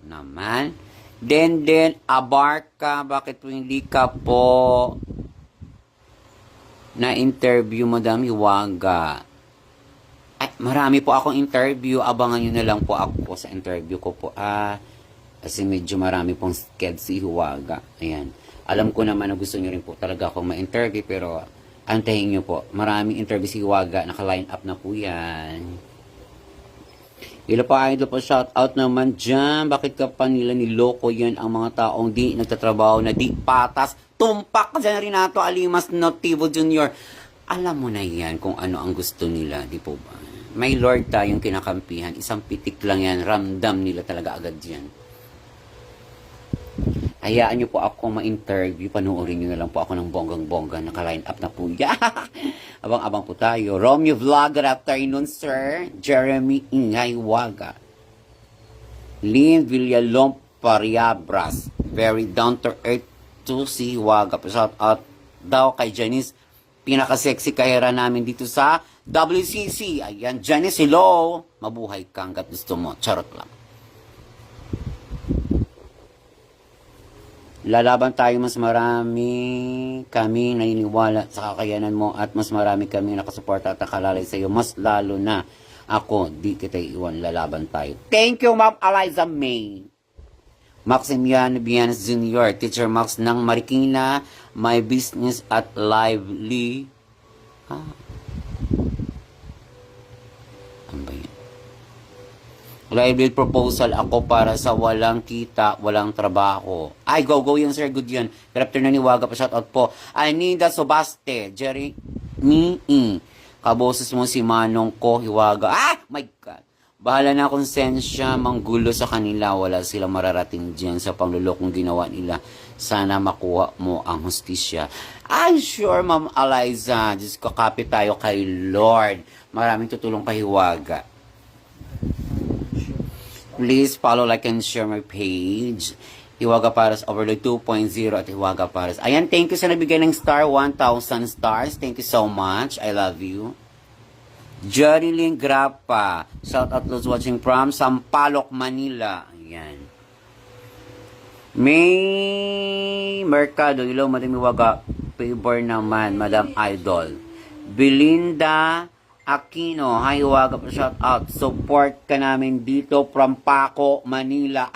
naman. Then, Abarca, bakit hindi ka po na-interview, Madam Hiwaga? At marami po akong interview. Abangan nyo na lang po ako sa interview ko po. Kasi medyo marami pong sked si Hiwaga. Ayan. Alam ko naman na gusto nyo rin po talaga akong ma-interview, pero antayin nyo po. Maraming interview si Hiwaga. Naka-line up na po yan. Ila pa idol po, shout out naman dyan. Bakit ka pa nila niloko yan ang mga taong di nagtatrabaho na di patas? Tumpak dyan, Renato Alimas Notivo Jr. Alam mo na yan kung ano ang gusto nila, di po ba? May Lord tayong kinakampihan. Isang pitik lang yan. Ramdam nila talaga agad yan. Hayaan nyo po ako ma-interview. Panuorin nyo na lang po ako ng bonggang-bongga. Naka-line up na po. Abang-abang po tayo. Romeo Vlog, good afternoon, sir. Jeremy Ingay Waga. Lynn Villalom Pariabras. Very down to earth to si Waga. Shout out daw kay Janice. Pinaka-sexy kahera namin dito sa WCC. Ayan, Janice, hello. Mabuhay ka hanggat gusto mo. Charot lang. Lalaban tayo, mas marami kami naniniwala sa kakayanan mo at mas marami kami nakasuporta at nakalalay sa iyo. Mas lalo na ako, di kita iwan, lalaban tayo. Thank you, Ma'am Eliza May. Maximiano Bianes Jr., Teacher Max ng Marikina, My Business at Lively. Ano ba yun? Lively proposal ako para sa walang kita, walang trabaho. Ay, go yun, sir. Good yun. Good afternoon, Hiwaga pa. Shoutout po. Anida Sobaste, Jerry, kaboses mo si Manong ko, Hiwaga. My God. Bahala na konsensya, manggulo sa kanila. Wala silang mararating dyan sa panglulokong ginawa nila. Sana makuha mo ang hustisya. I'm sure, Ma'am Eliza. Diyos ko, kapit tayo kay Lord. Maraming tutulong kay Hiwaga. Please follow, like, and share my page. Hiwaga Paras Overload 2.0 at Hiwaga Paras. Ayan, thank you sa nabigay ng star. 1,000 stars. Thank you so much. I love you. Jorilyn Grappa. Shout out those watching from Sampaloc, Manila. Ayan. May Mercado. Hello, Madam Hiwaga. Favor naman, Madam Idol. Belinda Aquino. Hi, Hiwaga. Shout out. Support ka namin dito from Paco, Manila.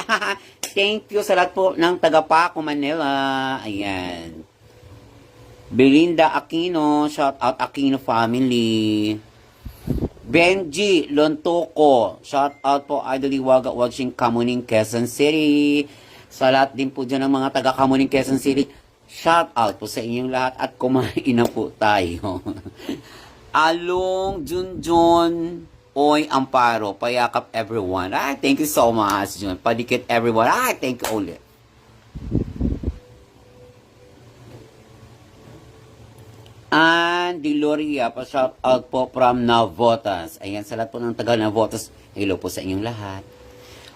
Thank you sa lahat po ng taga Paco, Manila. Ayan. Belinda Aquino. Shout out Aquino family. Benji Lontoco, shout out po Idol Hiwaga watching Kamuning, Quezon City. Sa lahat din po dyan ng mga taga Kamuning, Quezon City, shout out po sa inyong lahat at kumain na po tayo. Along Junjun, Oy Amparo, payakap everyone. Thank you so much, Jun. Padikit everyone. Thank you ulit. And Diloria, pa-shout out po from Navotas. Ayan, sa lahat po ng taga Navotas. Hello po sa inyong lahat.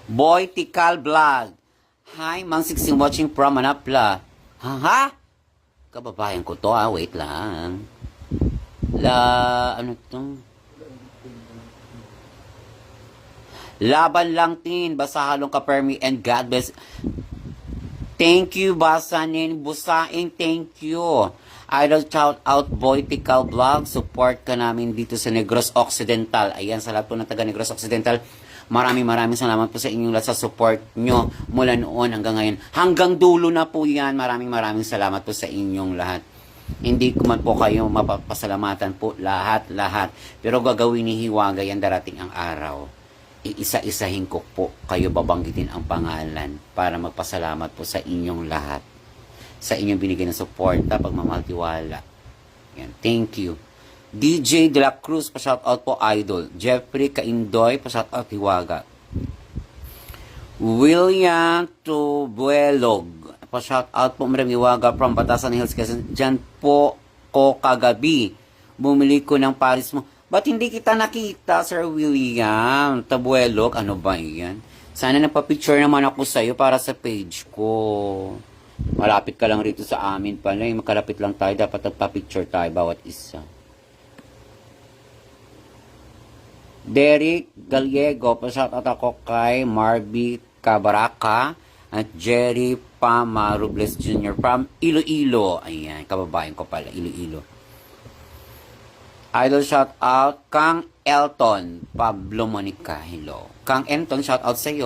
Boy Tikal Vlog. Hi, Mang Sixing watching from Manapla. Kababayan ko to, wait lang. Ano to? Laban lang tin, basta halong kapermi and God bless. Thank you, Basanin Busaing, thank you. Idol shout out Boy Tikal Vlog. Support ka namin dito sa Negros Occidental. Ayan, sa lahat po ng taga Negros Occidental. Maraming salamat po sa inyong lahat sa support nyo mula noon hanggang ngayon. Hanggang dulo na po yan. Maraming salamat po sa inyong lahat. Hindi ko man po kayo mapapasalamatan po lahat. Pero gagawin ni Hiwaga yan darating ang araw. Iisa-isahin ko po kayo babanggitin ang pangalan para magpasalamat po sa inyong lahat. Sa inyong binigay ng suporta, pagmamahal, tiwala. Yan, thank you. DJ De La Cruz, pa-shoutout po, Idol. Jeffrey Kaindoy, pa-shoutout, Hiwaga. William Tubuelog, pa-shoutout po, Madam Hiwaga from Batasan Hills, kasi dyan po ko kagabi. Bumili ko ng Paris mo. Ba't hindi kita nakita, Sir William Tubuelog? Ano ba yan? Sana napapicture naman ako sa'yo para sa page ko. Malapit ka lang rito sa amin pala. Makalapit lang tayo. Dapat nagpa-picture tayo bawat isa. Derek Gallego. Pa-shoutout ako kay Marby Cabaraka at Jerry Pama Robles Jr. from Iloilo. Ayan, kababayan ko pala, Iloilo. Idol shout out, Kang Elton, Pablo Monica, hello. Kang Elton, shout out sa iyo.